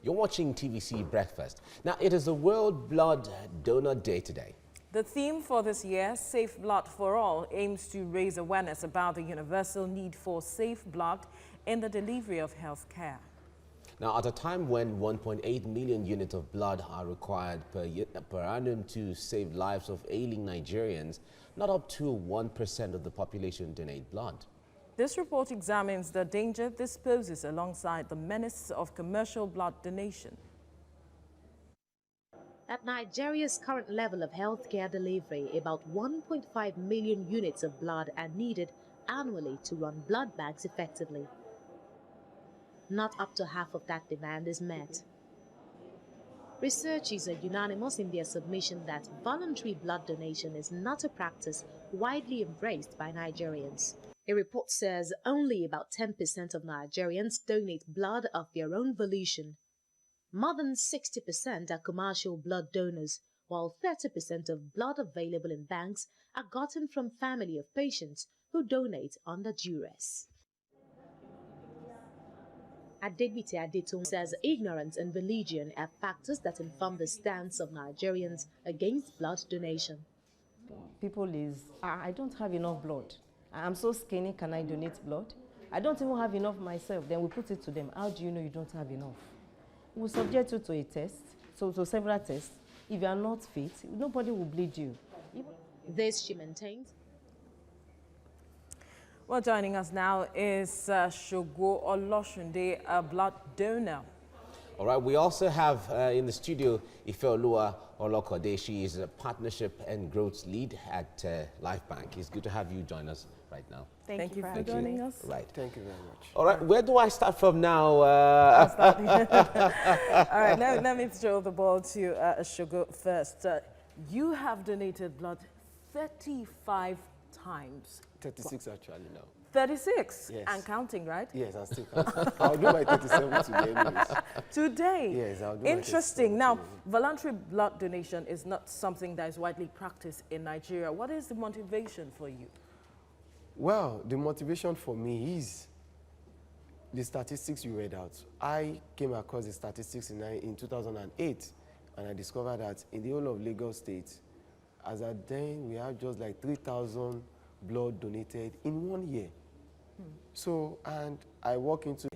You're watching TVC Breakfast. Now, it is the World Blood Donor Day today. The theme for this year, Safe Blood for All, aims to raise awareness about the universal need for safe blood in the delivery of health care. Now, at a time when 1.8 million units of blood are required per annum to save lives of ailing Nigerians, not up to 1% of the population donate blood. This report examines the danger this poses alongside the menace of commercial blood donation. At Nigeria's current level of healthcare delivery, about 1.5 million units of blood are needed annually to run blood banks effectively. Not up to half of that demand is met. Researchers are unanimous in their submission that voluntary blood donation is not a practice widely embraced by Nigerians. A report says only about 10% of Nigerians donate blood of their own volition. More than 60% are commercial blood donors, while 30% of blood available in banks are gotten from family of patients who donate under duress. Adebite Adetun says ignorance and religion are factors that inform the stance of Nigerians against blood donation. People I don't have enough blood. I'm so skinny, can I donate blood? I don't even have enough myself. Then we put it to them. How do you know you don't have enough? We'll subject you to a test, to several tests. If you are not fit, nobody will bleed you. This, she maintains. Well, joining us now is Shogo Oloshunde, a blood donor. All right, we also have in the studio Ifeoluwa Olokode. She is a partnership and growth lead at Life Bank. It's good to have you join us right now. Thank you for joining us. Right. Thank you very much. All right, where do I start from now? I'll start. All right, let me throw the ball to Shogo first. You have donated blood 35 times. 36 actually now. 36? Yes. And counting, right? Yes, I'm still counting. I'll do my 37 today anyways. Today? Yes, I'll do Interesting. my 37 Now, today. voluntary blood donation is not something that is widely practiced in Nigeria. What is the motivation for you? Well, the motivation for me is the statistics you read out. I came across the statistics in 2008, and I discovered that in the whole of Lagos State, as at then, we have just like 3,000 blood donated in 1 year. So, and I walk into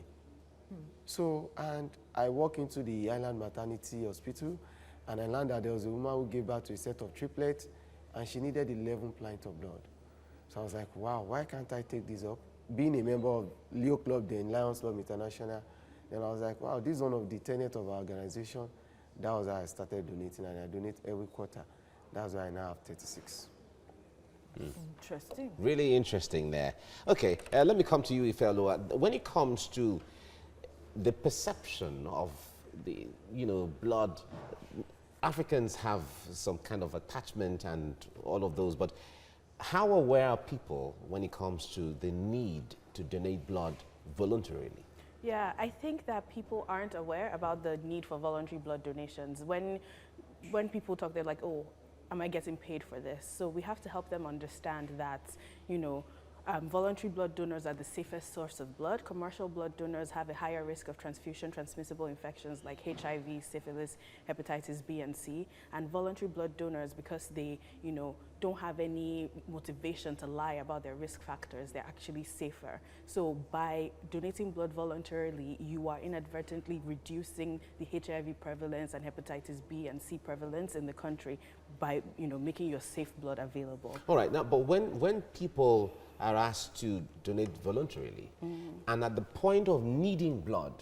the Island Maternity Hospital, and I learned that there was a woman who gave birth to a set of triplets, and she needed 11 pints of blood. So I was like, wow, why can't I take this up? Being a member of Leo Club, then Lions Club International, then I was like, wow, this is one of the tenets of our organization. That was how I started donating, and I donate every quarter. That's why I now have 36. Interesting. Really interesting there. Okay, let me come to you, Ifeoluwa. When it comes to the perception of the, blood, Africans have some kind of attachment and all of those, but how aware are people when it comes to the need to donate blood voluntarily? Yeah, I think that people aren't aware about the need for voluntary blood donations. When people talk, they're like, oh, am I getting paid for this? So we have to help them understand that, voluntary blood donors are the safest source of blood. Commercial blood donors have a higher risk of transfusion-transmissible infections like HIV, syphilis, hepatitis B and C. And voluntary blood donors, because they, don't have any motivation to lie about their risk factors, they're actually safer. So by donating blood voluntarily, you are inadvertently reducing the HIV prevalence and hepatitis B and C prevalence in the country by, making your safe blood available. All right, now, but when people are asked to donate voluntarily, and at the point of needing blood,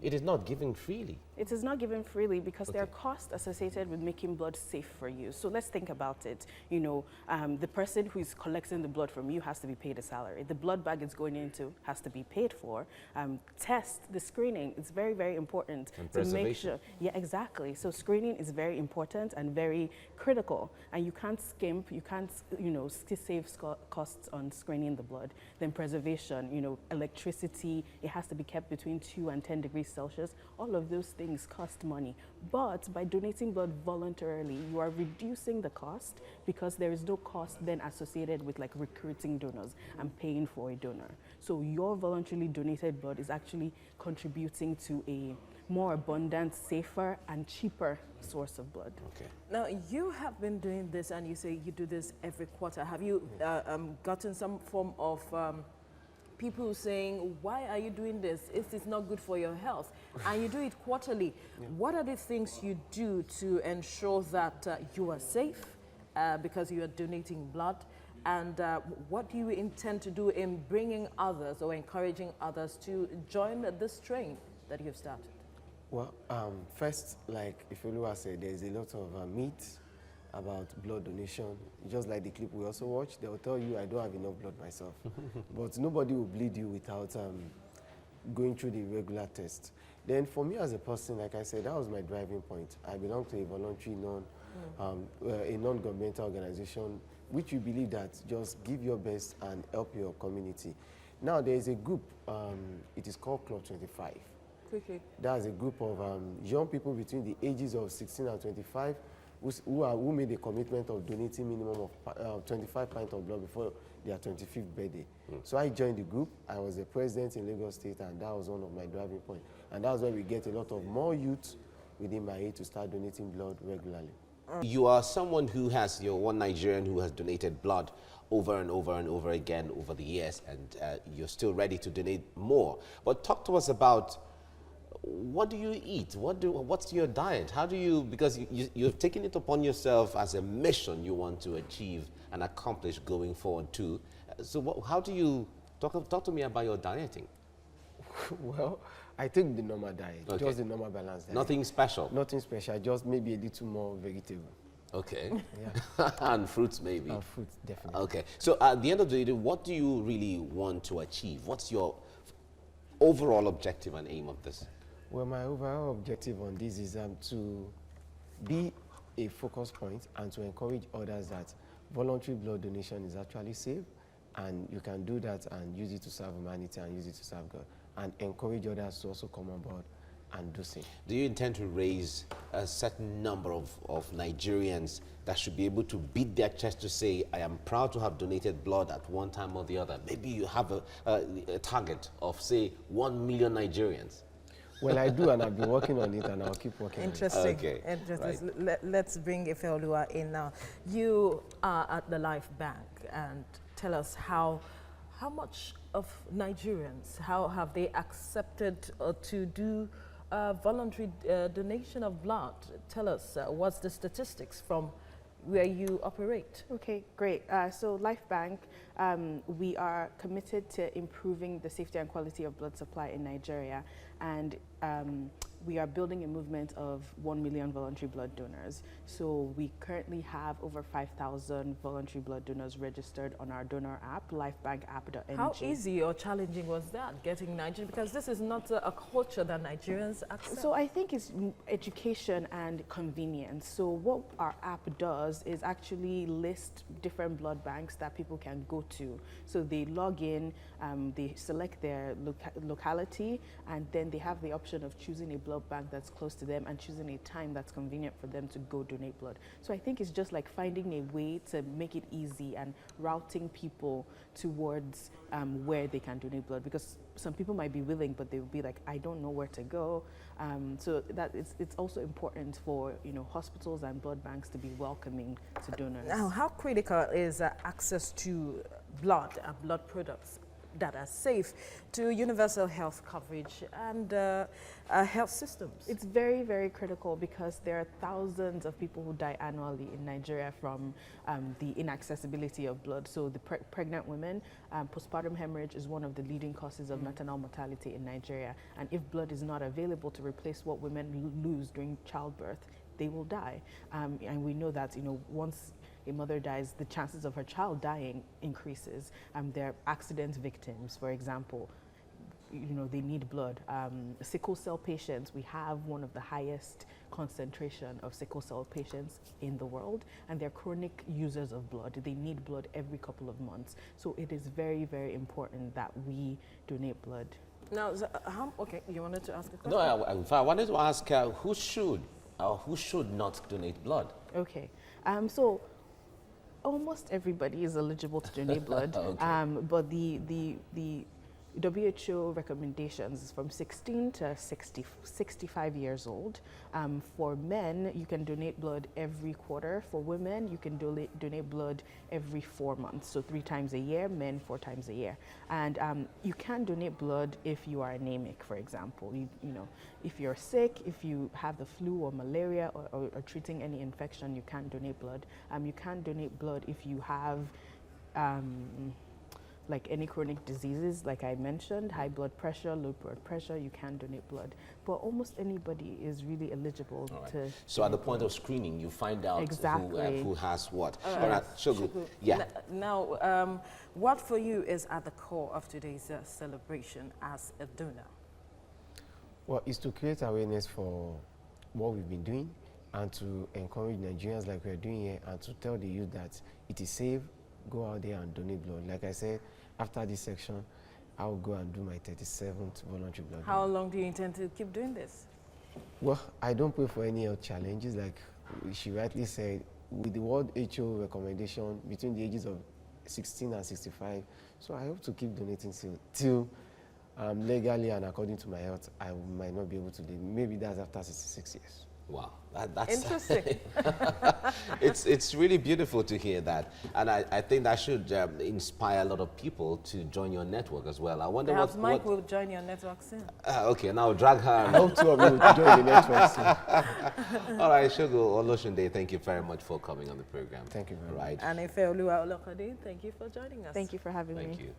it is not given freely. It is not given freely because there are costs associated with making blood safe for you. So let's think about it. The person who is collecting the blood from you has to be paid a salary. The blood bag it's going into has to be paid for. The screening is very, very important to make sure. Yeah, exactly. So screening is very important and very critical. And you can't skimp, you can't, save costs on screening the blood. Then preservation, electricity, it has to be kept between 2 and 10 degrees Celsius. All of those things things cost money. But by donating blood voluntarily, you are reducing the cost because there is no cost then associated with like recruiting donors and paying for a donor. So your voluntarily donated blood is actually contributing to a more abundant, safer, and cheaper source of blood. Okay. Now, you have been doing this, and you say you do this every quarter. Have you gotten some form of people saying, why are you doing this? It's not good for your health. And you do it quarterly. What are the things you do to ensure that you are safe because you are donating blood? And what do you intend to do in bringing others or encouraging others to join this train that you've started? Well, first, like Ifelua said, there's a lot of myths about blood donation. Just like the clip we also watched, they'll tell you I don't have enough blood myself. But nobody will bleed you without going through the regular test. Then for me as a person, like I said, that was my driving point. I belong to a voluntary a non-governmental organization, which we believe that just give your best and help your community. Now there is a group, it is called Club 25. Quickly. That's a group of young people between the ages of 16 and 25 who made a commitment of donating minimum of 25 pints of blood before their 25th birthday. So I joined the group. I was the president in Lagos State, and that was one of my driving points. And that's why we get a lot of more youth within my age to start donating blood regularly. You are someone who has, you're one Nigerian who has donated blood over and over and over again over the years, and you're still ready to donate more. But talk to us about, what do you eat? What's your diet? How do you, because you've taken it upon yourself as a mission you want to achieve and accomplish going forward too. So how do you, talk to me about your dieting. Well, I take the normal diet, just the normal balanced diet. Nothing special? Nothing special, just maybe a little more vegetable. Okay. Yeah. And fruits maybe? And fruits, definitely. Okay. So at the end of the day, what do you really want to achieve? What's your overall objective and aim of this? Well, my overall objective on this is to be a focus point and to encourage others that voluntary blood donation is actually safe, and you can do that and use it to serve humanity and use it to serve God, and encourage others to also come on board and do same. Do you intend to raise a certain number of Nigerians that should be able to beat their chest to say, I am proud to have donated blood at one time or the other? Maybe you have a target of, say, 1 million Nigerians. Well, I do, and I've been working on it, and I'll keep working on it. Okay. Interesting. Right. Let's bring Ifeoluwa in now. You are at the Life Bank, and tell us how much of Nigerians, how have they accepted to do voluntary donation of blood? Tell us, what's the statistics from where you operate? Okay, great. So Life Bank, we are committed to improving the safety and quality of blood supply in Nigeria, and we are building a movement of 1 million voluntary blood donors. So we currently have over 5,000 voluntary blood donors registered on our donor app, lifebankapp.ng. How easy or challenging was that, getting Nigerian? Because this is not a culture that Nigerians accept. So I think it's education and convenience. So what our app does is actually list different blood banks that people can go to. So they log in, they select their locality, and then they have the option of choosing a blood bank that's close to them and choosing a time that's convenient for them to go donate blood. So I think it's just like finding a way to make it easy and routing people towards where they can donate blood, because some people might be willing, but they will be like, I don't know where to go. So that it's also important for hospitals and blood banks to be welcoming to donors. Now, how critical is access to blood and blood products that are safe to universal health coverage and health systems? It's very, very critical, because there are thousands of people who die annually in Nigeria from the inaccessibility of blood. So the pregnant women, postpartum hemorrhage is one of the leading causes of maternal mortality in Nigeria. And if blood is not available to replace what women lose during childbirth, they will die. And we know that once a mother dies, the chances of her child dying increases. There are accident victims, for example. They need blood. Sickle cell patients, we have one of the highest concentration of sickle cell patients in the world, and they're chronic users of blood. They need blood every couple of months. So it is very, very important that we donate blood. Now, okay, you wanted to ask a question? No, in fact, I wanted to ask who should not donate blood? Okay. So almost everybody is eligible to donate blood, Okay. but the WHO recommendations is from 16 to 65 years old. For men, you can donate blood every quarter. For women, you can donate blood every 4 months, so 3 times a year, men 4 times a year. And you can donate blood if you are anemic, for example. You know, if you're sick, if you have the flu or malaria or treating any infection, you can donate blood. You can donate blood if you have like any chronic diseases, like I mentioned, high blood pressure, low blood pressure, you can donate blood. But almost anybody is really eligible to. So at the point of screening, you find out Exactly. who has what. All right, Shogu. Yeah. Now, what for you is at the core of today's celebration as a donor? Well, it's to create awareness for what we've been doing and to encourage Nigerians like we're doing here and to tell the youth that it is safe, go out there and donate blood. Like I said, after this section, I'll go and do my 37th voluntary blood. How long do you intend to keep doing this? Well, I don't pray for any health challenges. Like she rightly said, with the World WHO recommendation between the ages of 16 and 65, so I hope to keep donating till legally and according to my health, I might not be able to do. Maybe that's after 66 years. Wow, that's interesting. It's really beautiful to hear that, and I think that should inspire a lot of people to join your network as well. I wonder Perhaps Mike will join your network soon. Okay, now drag her. I hope 2 of you will join the network soon. All right, Shogo Oloshunde, thank you very much for coming on the program. Thank you very much. Right. And Ifeoluwa Olokode, thank you for joining us. Thank you for having me. Thank you.